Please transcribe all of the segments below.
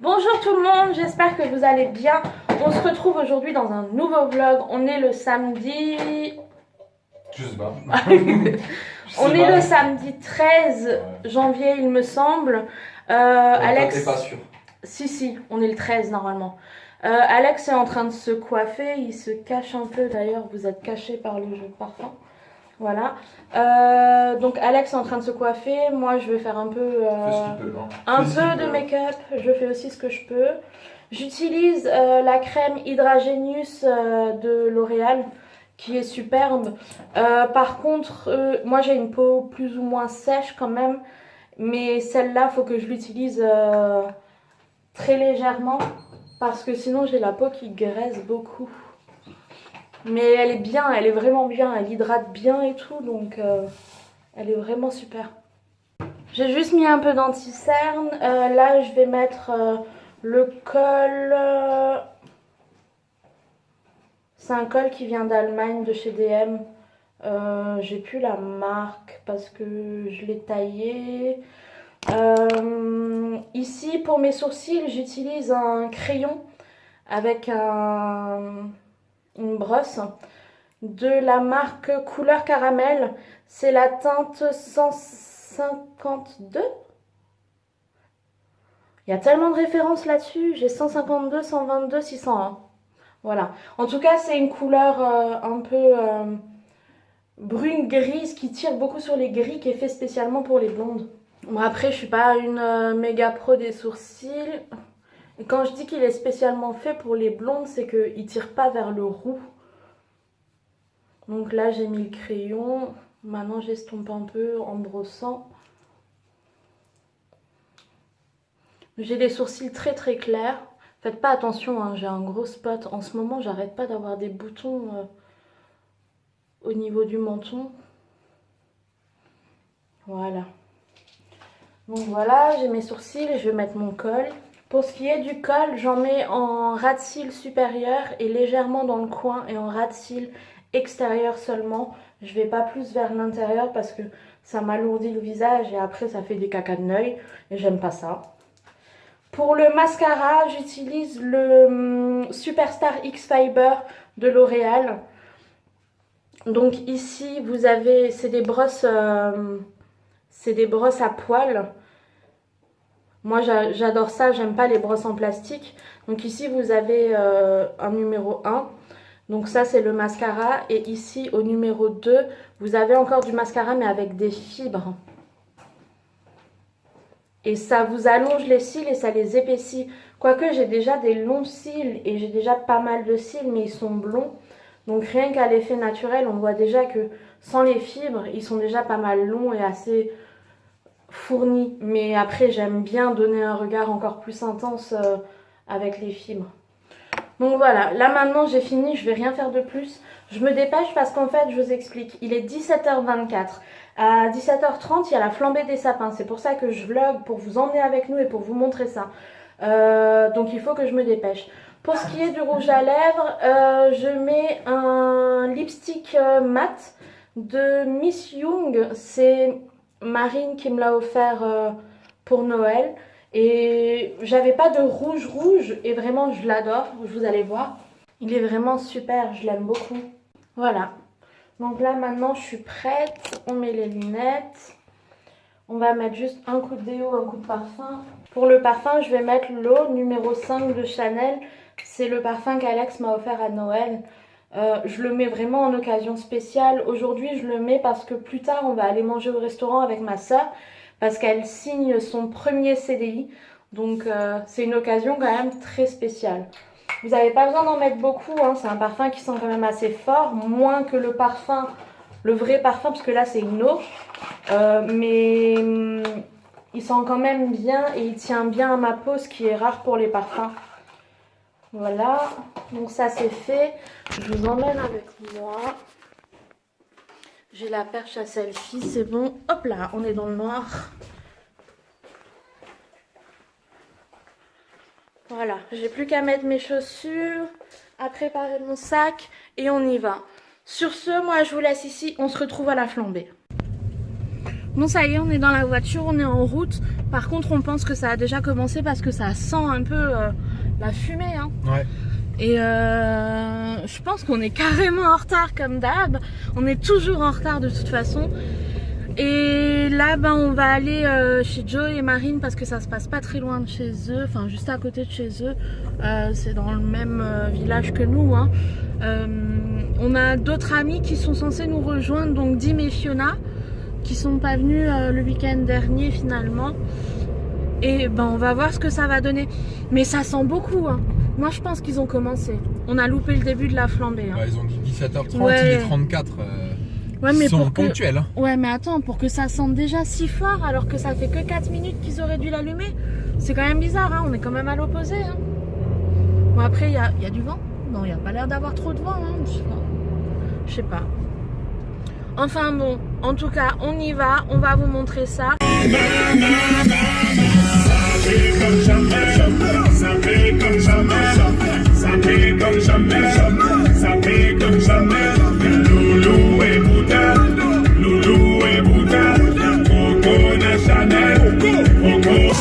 Bonjour tout le monde, j'espère que vous allez bien. On se retrouve aujourd'hui dans un nouveau vlog. On est le samedi... Je sais pas. On est le samedi 13 janvier, il me semble. Alex... T'es pas sûr. Si, on est le 13 normalement. Alex est en train de se coiffer, il se cache un peu d'ailleurs, vous êtes caché par le jeu de parfum. Voilà. Donc Alex est en train de se coiffer, moi je vais faire un peu, un peu de make-up, je fais aussi ce que je peux. J'utilise la crème Hydragenius de L'Oréal qui est superbe. Par contre, moi j'ai une peau plus ou moins sèche quand même, mais celle-là, faut que je l'utilise très légèrement parce que sinon j'ai la peau qui graisse beaucoup. Mais elle est bien, elle est vraiment bien, elle hydrate bien et tout, donc elle est vraiment super. J'ai juste mis un peu d'anti-cerne. Là, je vais mettre le col. C'est un col qui vient d'Allemagne, de chez DM. J'ai plus la marque parce que je l'ai taillé. Ici, pour mes sourcils, j'utilise un crayon avec une brosse de la marque Couleur Caramel. C'est la teinte 152. Il y a tellement de références là-dessus. J'ai 152, 122, 601. Voilà. En tout cas, c'est une couleur un peu brune grise qui tire beaucoup sur les gris, qui est fait spécialement pour les blondes. Bon, après, je suis pas une méga pro des sourcils. Et quand je dis qu'il est spécialement fait pour les blondes, c'est qu'il tire pas vers le roux. Donc là, j'ai mis le crayon. Maintenant, j'estompe un peu en brossant. J'ai des sourcils très très clairs. Faites pas attention, hein, j'ai un gros spot. En ce moment, j'arrête pas d'avoir des boutons au niveau du menton. Voilà. Donc voilà, j'ai mes sourcils et je vais mettre mon col. Pour ce qui est du col, j'en mets en ras de cils supérieur et légèrement dans le coin et en ras de cils extérieur seulement. Je vais pas plus vers l'intérieur parce que ça m'alourdit le visage et après ça fait des cacas de l'œil et j'aime pas ça. Pour le mascara, j'utilise le Superstar X Fiber de L'Oréal. Donc ici, vous avez, c'est des brosses à poils. Moi, j'adore ça, j'aime pas les brosses en plastique. Donc ici, vous avez un numéro 1. Donc ça, c'est le mascara. Et ici, au numéro 2, vous avez encore du mascara, mais avec des fibres. Et ça vous allonge les cils et ça les épaissit. Quoique j'ai déjà des longs cils et j'ai déjà pas mal de cils, mais ils sont blonds. Donc rien qu'à l'effet naturel, on voit déjà que sans les fibres, ils sont déjà pas mal longs et assez fournis. Mais après, j'aime bien donner un regard encore plus intense avec les fibres. Donc voilà, là maintenant j'ai fini, je vais rien faire de plus. Je me dépêche parce qu'en fait, je vous explique, il est 17h24. À 17h30, il y a la flambée des sapins. C'est pour ça que je vlog, pour vous emmener avec nous et pour vous montrer ça. Donc il faut que je me dépêche. Pour ce qui est du rouge à lèvres, je mets un lipstick mat de Miss Young. C'est Marine qui me l'a offert pour Noël. Et j'avais pas de rouge et vraiment je l'adore, vous allez voir. Il est vraiment super, je l'aime beaucoup. Voilà. Donc là maintenant je suis prête, on met les lunettes. On va mettre juste un coup de déo, un coup de parfum. Pour le parfum, je vais mettre l'eau numéro 5 de Chanel. C'est le parfum qu'Alex m'a offert à Noël. Je le mets vraiment en occasion spéciale. Aujourd'hui, je le mets parce que plus tard, on va aller manger au restaurant avec ma soeur. Parce qu'elle signe son premier CDI. Donc, c'est une occasion quand même très spéciale. Vous n'avez pas besoin d'en mettre beaucoup. Hein. C'est un parfum qui sent quand même assez fort. Moins que le parfum, le vrai parfum, parce que là, c'est une eau. Mais il sent quand même bien et il tient bien à ma peau, ce qui est rare pour les parfums. Voilà, donc ça c'est fait. Je vous emmène avec moi. J'ai la perche à selfie, c'est bon. Hop là, on est dans le noir. Voilà, j'ai plus qu'à mettre mes chaussures, à préparer mon sac et on y va. Sur ce, moi je vous laisse ici, on se retrouve à la flambée. Bon, ça y est, on est dans la voiture, on est en route. Par contre, on pense que ça a déjà commencé parce que ça sent un peu la fumée. Hein. Ouais. Et je pense qu'on est carrément en retard comme d'hab. On est toujours en retard de toute façon. Et là, ben, on va aller chez Joe et Marine parce que ça se passe pas très loin de chez eux, enfin juste à côté de chez eux. C'est dans le même village que nous. Hein. On a d'autres amis qui sont censés nous rejoindre, donc Dim et Fiona, qui sont pas venus le week-end dernier finalement. Et ben, on va voir ce que ça va donner. Mais ça sent beaucoup. Hein. Moi, je pense qu'ils ont commencé. On a loupé le début de la flambée. Hein. Bah, ils ont dit 17h30, Ouais. il est 34. Ouais, mais ils sont pour que... ponctuels. Hein. Ouais, mais attends, pour que ça sente déjà si fort alors que ça fait que 4 minutes qu'ils auraient dû l'allumer, c'est quand même bizarre, hein. On est quand même à l'opposé. Hein. Bon, après, il y a du vent. Non, il n'y a pas l'air d'avoir trop de vent. Hein. Je sais pas. Enfin bon, en tout cas, on y va. On va vous montrer ça. Loulou et Bouddha, Coco na Chanel, Coco.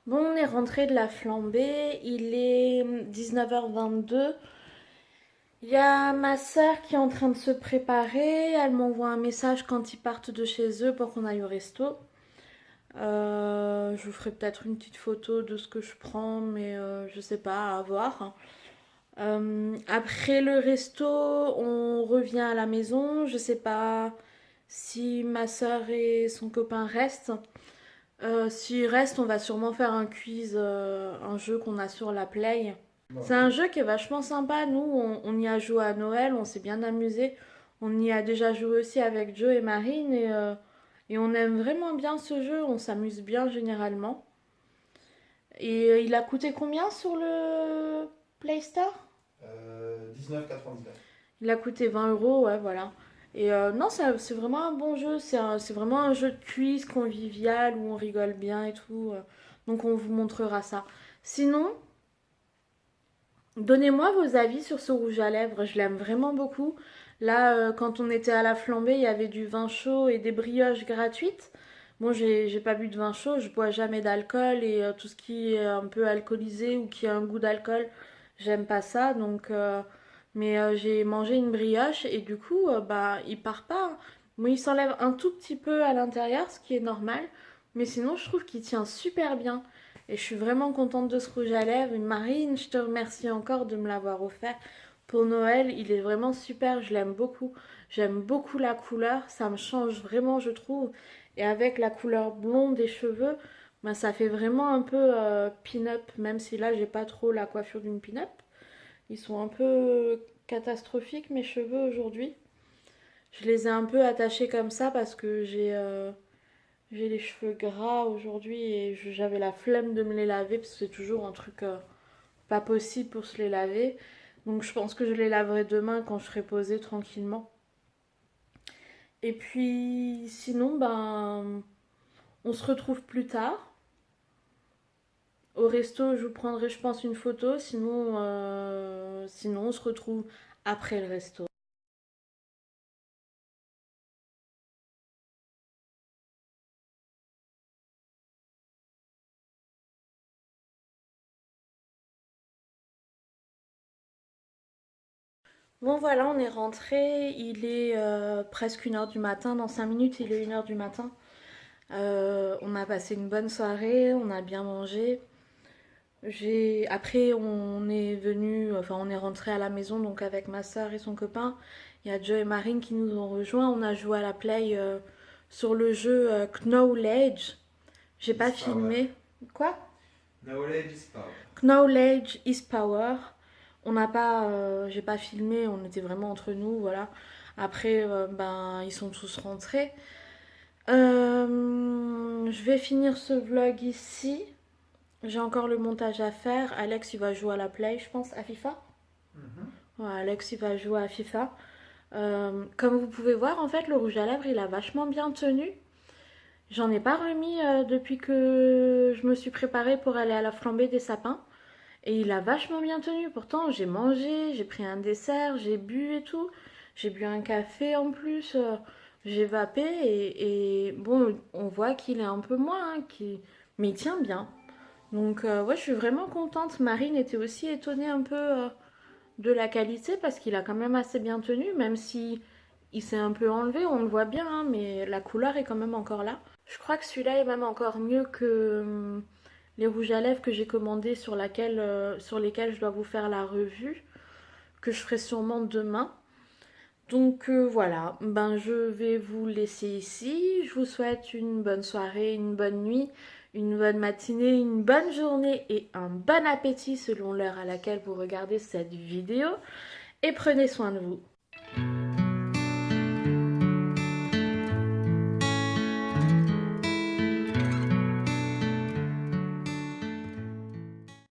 Bon, on est rentré de la flambée, il est 19h22. Il y a ma soeur qui est en train de se préparer, elle m'envoie un message quand ils partent de chez eux pour qu'on aille au resto. Je vous ferai peut-être une petite photo de ce que je prends, mais je sais pas, à voir. Après le resto, on revient à la maison, je sais pas si ma soeur et son copain restent. S'il reste, on va sûrement faire un quiz, un jeu qu'on a sur la Play. C'est un jeu qui est vachement sympa. Nous, on y a joué à Noël, on s'est bien amusé. On y a déjà joué aussi avec Joe et Marine et on aime vraiment bien ce jeu. On s'amuse bien généralement. Et il a coûté combien sur le Play Store? 19,99. Il a coûté 20 €, ouais, voilà. Et non, c'est vraiment un bon jeu. C'est vraiment un jeu de quiz convivial où on rigole bien et tout. Donc on vous montrera ça. Sinon, donnez-moi vos avis sur ce rouge à lèvres. Je l'aime vraiment beaucoup. Là, quand on était à la flambée, il y avait du vin chaud et des brioches gratuites. Bon, j'ai pas bu de vin chaud. Je bois jamais d'alcool et tout ce qui est un peu alcoolisé ou qui a un goût d'alcool, j'aime pas ça. Donc... mais j'ai mangé une brioche et du coup, bah, il part pas. Bon, il s'enlève un tout petit peu à l'intérieur, ce qui est normal. Mais sinon, je trouve qu'il tient super bien. Et je suis vraiment contente de ce rouge à lèvres. Marine, je te remercie encore de me l'avoir offert pour Noël. Il est vraiment super, je l'aime beaucoup. J'aime beaucoup la couleur, ça me change vraiment, je trouve. Et avec la couleur blonde des cheveux, bah, ça fait vraiment un peu pin-up, même si là, j'ai pas trop la coiffure d'une pin-up. Ils sont un peu catastrophiques mes cheveux aujourd'hui. Je les ai un peu attachés comme ça parce que j'ai les cheveux gras aujourd'hui et j'avais la flemme de me les laver parce que c'est toujours un truc pas possible pour se les laver. Donc je pense que je les laverai demain quand je serai posée tranquillement. Et puis sinon, ben, on se retrouve plus tard. Au resto, je vous prendrai, je pense, une photo. Sinon, sinon on se retrouve après le resto. Bon voilà, on est rentré, il est presque 1h du matin, dans 5 minutes il est 1h du matin. On a passé une bonne soirée, on a bien mangé. Après on est venu, enfin on est rentré à la maison donc avec ma soeur et son copain. Il y a Joe et Marine qui nous ont rejoints, on a joué à la play sur le jeu Knowledge. J'ai pas Is power. filmé. Quoi? Knowledge is power. Knowledge is power. On n'a pas, j'ai pas filmé, on était vraiment entre nous, voilà. Après, ben, ils sont tous rentrés. Je vais finir ce vlog ici. J'ai encore le montage à faire. Alex, il va jouer à la play, je pense, à FIFA. Ouais, Alex, il va jouer à FIFA. Comme vous pouvez voir, en fait, le rouge à lèvres, il a vachement bien tenu. J'en ai pas remis depuis que je me suis préparée pour aller à la flambée des sapins. Et il a vachement bien tenu. Pourtant, j'ai mangé, j'ai pris un dessert, j'ai bu et tout. J'ai bu un café en plus. J'ai vapé et bon, on voit qu'il est un peu moins, mais il tient bien. Donc, ouais, je suis vraiment contente. Marine était aussi étonnée un peu de la qualité parce qu'il a quand même assez bien tenu, même si il s'est un peu enlevé, on le voit bien, hein, mais la couleur est quand même encore là. Je crois que celui-là est même encore mieux que les rouges à lèvres que j'ai commandés sur lesquels je dois vous faire la revue, que je ferai sûrement demain. Donc voilà, ben je vais vous laisser ici. Je vous souhaite une bonne soirée, une bonne nuit, une bonne matinée, une bonne journée et un bon appétit selon l'heure à laquelle vous regardez cette vidéo. Et prenez soin de vous.